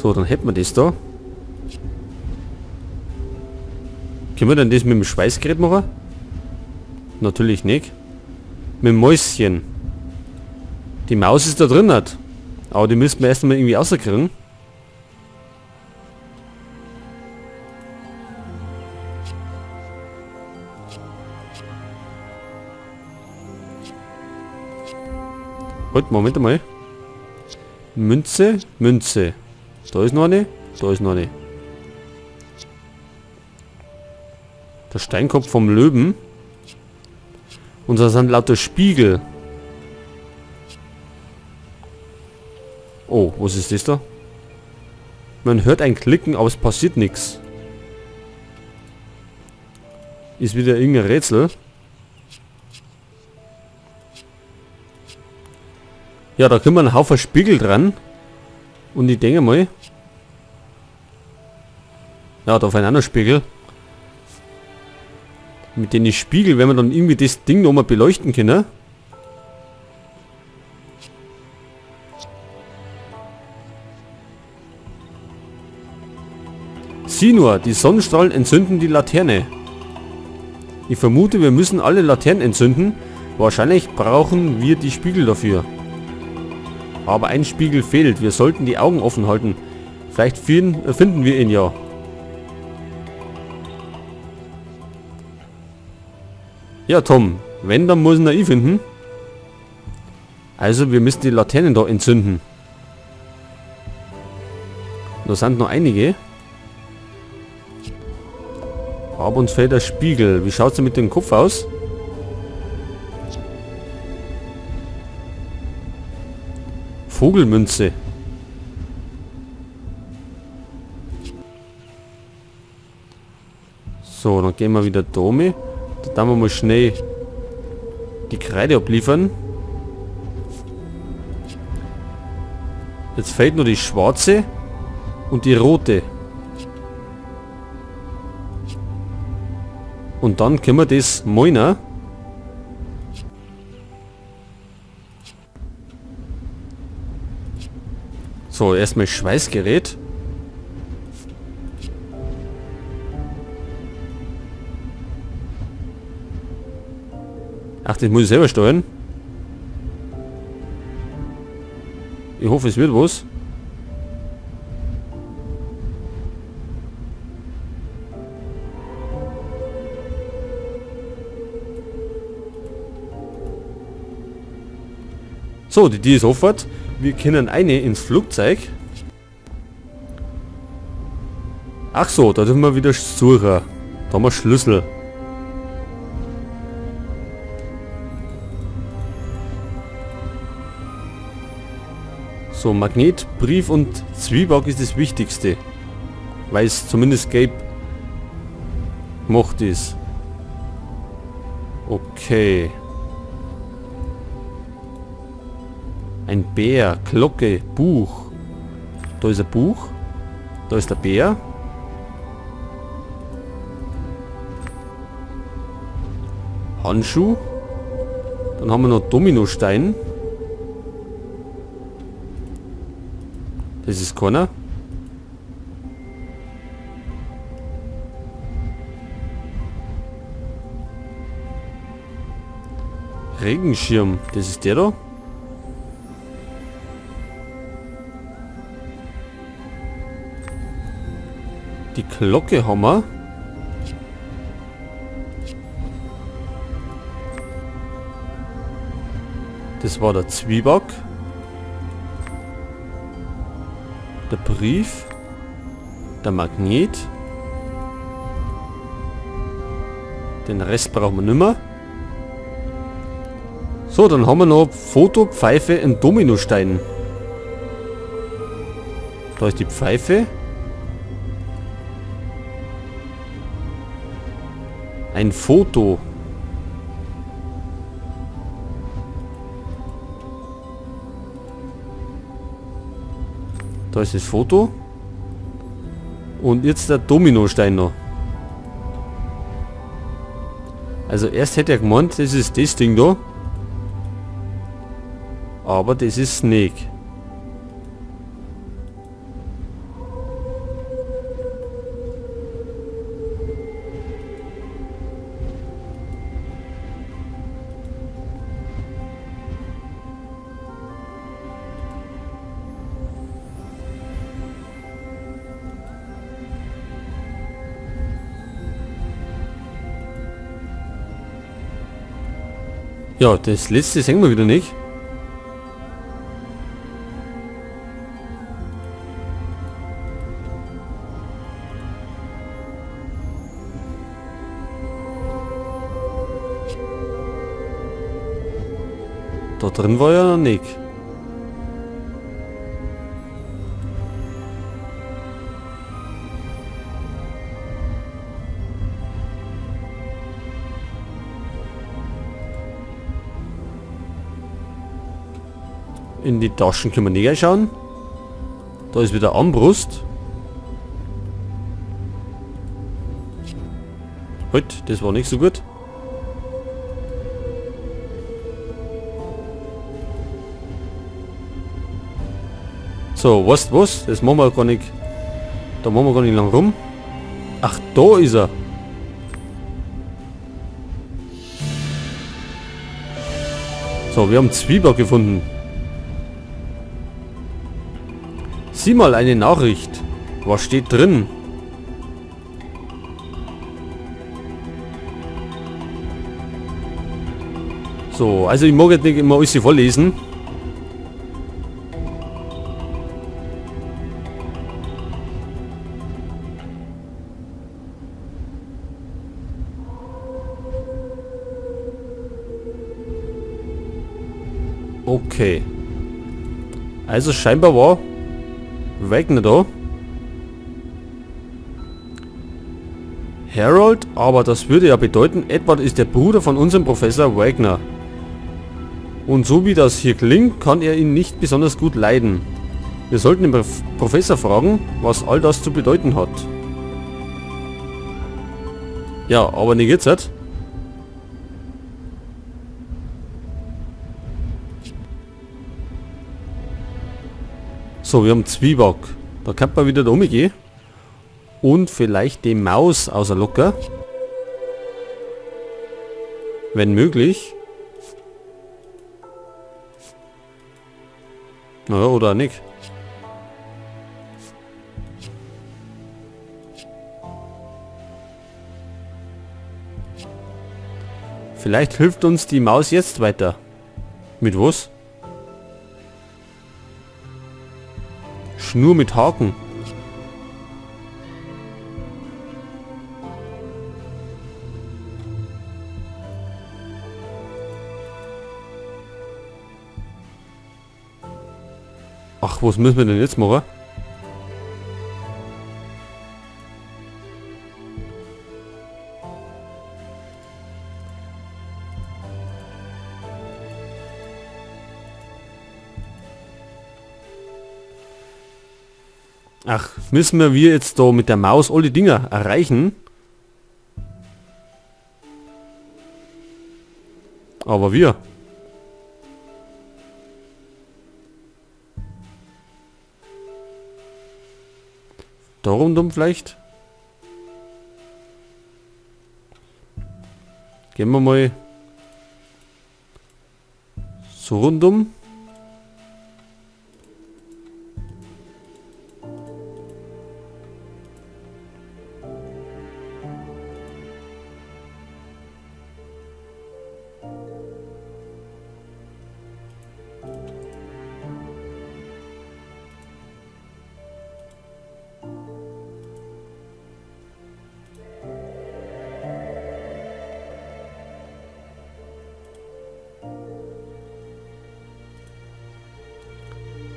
So, dann hätten wir das da. Können wir denn das mit dem Schweißgerät machen? Natürlich nicht. Mit dem Mäuschen. Die Maus ist da drin hat. Aber die müssten wir erst mal irgendwie rauskriegen. Halt, Moment mal. Münze, Münze. Da ist noch eine, da ist noch eine. Der Steinkopf vom Löwen. Und da sind lauter Spiegel. Oh, was ist das da? Man hört ein Klicken, aber es passiert nichts. Ist wieder irgendein Rätsel. Ja, da können wir einen Haufen Spiegel dran. Und ich denke mal... Ja, da auf einen anderen Spiegel. Mit den Spiegel werden wir dann irgendwie das Ding nochmal beleuchten können. Sieh nur, die Sonnenstrahlen entzünden die Laterne. Ich vermute, wir müssen alle Laternen entzünden. Wahrscheinlich brauchen wir die Spiegel dafür. Aber ein Spiegel fehlt. Wir sollten die Augen offen halten. Vielleicht finden wir ihn ja. Ja, Tom. Wenn, dann muss ihn finden. Also, wir müssen die Laternen da entzünden. Da sind noch einige. Aber uns fehlt der Spiegel. Wie schaut es mit dem Kopf aus? Vogelmünze. So, dann gehen wir wieder da um. Da tun wir mal schnell die Kreide abliefern. Jetzt fehlt nur die schwarze und die rote. Und dann können wir das meinen. So, erstmal Schweißgerät. Ach, das muss ich selber steuern. Ich hoffe, es wird was. So, die ist offen. Wir können eine ins Flugzeug. Ach so, da dürfen wir wieder suchen. Da haben wir Schlüssel. So, Magnet, Brief und Zwieback ist das Wichtigste. Weil es zumindest gelb gemacht ist. Okay. Ein Bär, Glocke, Buch. Da ist ein Buch. Da ist der Bär. Handschuh. Dann haben wir noch Dominostein. Das ist keiner. Regenschirm. Das ist der da. Die Glocke haben wir. Das war der Zwieback. Der Brief. Der Magnet. Den Rest brauchen wir nicht mehr. So, dann haben wir noch Foto, Pfeife und Dominostein. Da ist die Pfeife. Ein Foto. Da ist das Foto. Und jetzt der Dominostein noch. Also erst hätte er gemeint, das ist das Ding da. Aber das ist Snake. Ja, das letzte sehen wir wieder nicht. Da drin war ja noch nicht. In die Taschen können wir näher schauen. Da ist wieder Armbrust. Halt, das war nicht so gut. So, weißt du was? Das machen wir gar nicht. Da machen wir gar nicht lang rum. Ach, da ist er. So, wir haben Zwieback gefunden. Sieh mal, eine Nachricht. Was steht drin? So, also ich mag jetzt nicht immer alles vorlesen. Okay. Also scheinbar war Wagner da. Harold, aber das würde ja bedeuten, Edward ist der Bruder von unserem Professor Wagner. Und so wie das hier klingt, kann er ihn nicht besonders gut leiden. Wir sollten den Professor fragen, was all das zu bedeuten hat. Ja, aber nicht jetzt halt. So, wir haben Zwieback. Da kann man wieder da umgehen. Und vielleicht die Maus außer Locker. Wenn möglich. Naja, oder nicht. Vielleicht hilft uns die Maus jetzt weiter. Mit was? Schnur mit Haken. Ach, was müssen wir denn jetzt machen? Ach, müssen wir jetzt da mit der Maus alle Dinger erreichen? Aber wir. Darum dumm vielleicht? Gehen wir mal so rundum.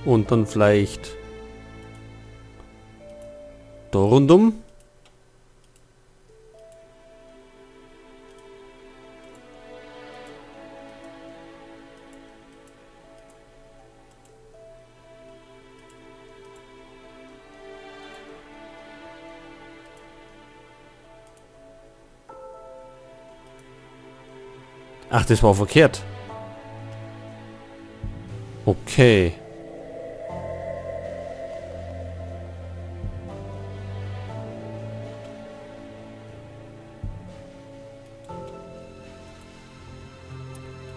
Und dann vielleicht da rundum. Ach, das war verkehrt. Okay.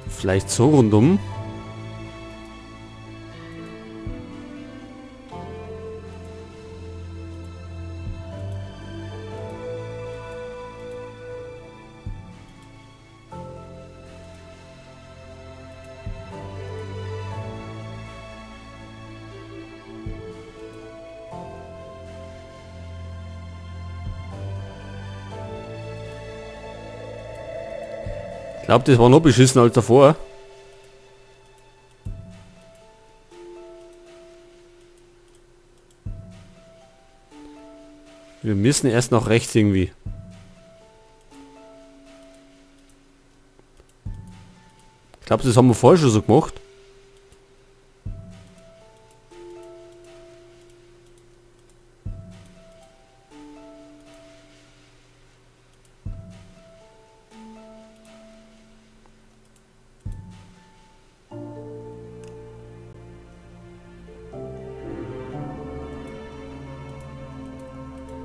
Vielleicht so rundum. Ich glaube, das war noch beschissen als davor. Wir müssen erst nach rechts irgendwie. Ich glaube, das haben wir vorher schon so gemacht.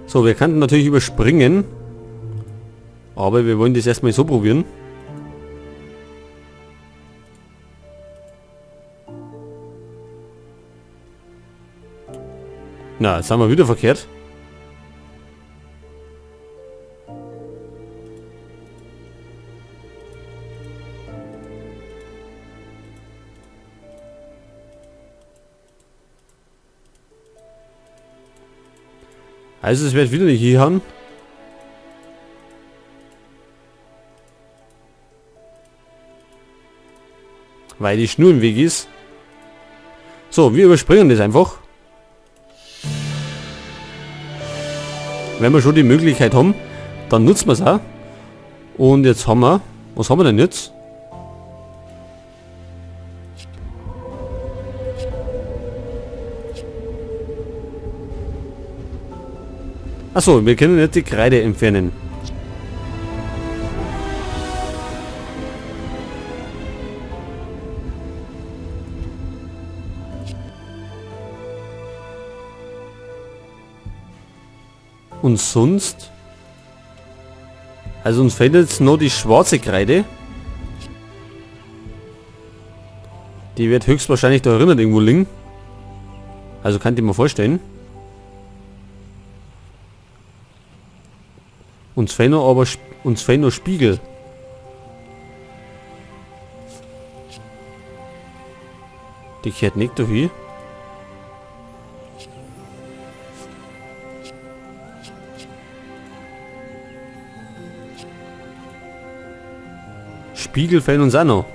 So, wir könnten natürlich überspringen. Aber wir wollen das erstmal so probieren. Na, jetzt haben wir wieder verkehrt. Also es wird wieder nicht hier haben. Weil die Schnur im Weg ist. So, wir überspringen das einfach. Wenn wir schon die Möglichkeit haben, dann nutzen wir es auch. Und jetzt haben wir... Was haben wir denn jetzt? Achso, wir können jetzt die Kreide entfernen. Und sonst... Also uns fehlt jetzt noch die schwarze Kreide. Die wird höchstwahrscheinlich da erinnert irgendwo liegen. Also kann ich mir vorstellen. Uns fehlen noch aber uns fehlen noch Spiegel. Die kehrt nicht dahin. Spiegel fehlen uns auch noch.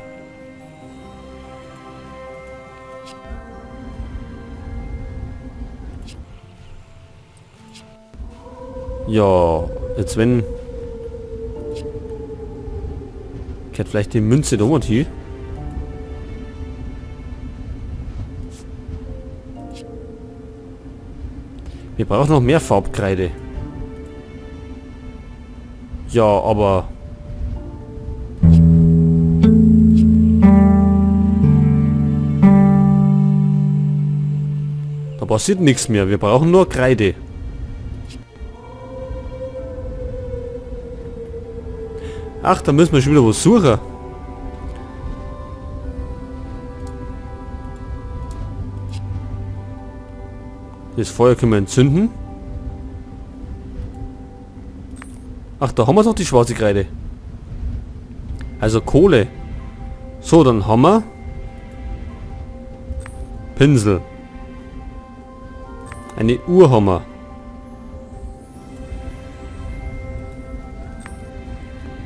Ja, jetzt wenn... Kehrt vielleicht die Münze da und hier. Wir brauchen noch mehr Farbkreide. Ja, aber... Da passiert nichts mehr. Wir brauchen nur Kreide. Ach, da müssen wir schon wieder was suchen. Das Feuer können wir entzünden. Ach, da haben wir doch die schwarze Kreide. Also Kohle. So, dann haben wir Pinsel. Eine Uhr haben wir.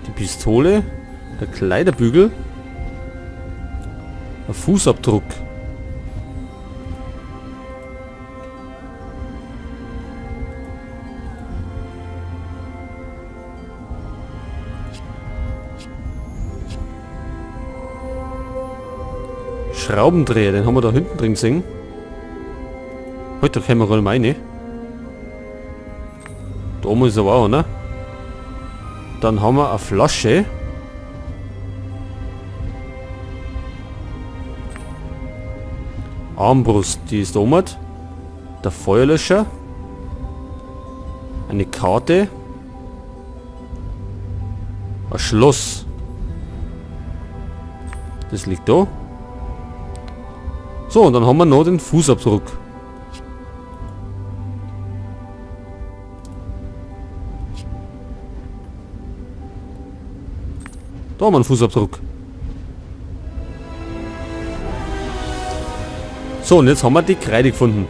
Die Pistole. Der Kleiderbügel. Ein Fußabdruck. Schraubendreher, den haben wir da hinten drin gesehen. Heute können wir gerade meine. Da oben ist aber auch, ne? Dann haben wir eine Flasche. Armbrust, die ist da oben. Der Feuerlöscher. Eine Karte. Ein Schloss. Das liegt da. So, und dann haben wir noch den Fußabdruck. Da haben wir einen Fußabdruck. So, und jetzt haben wir die Kreide gefunden.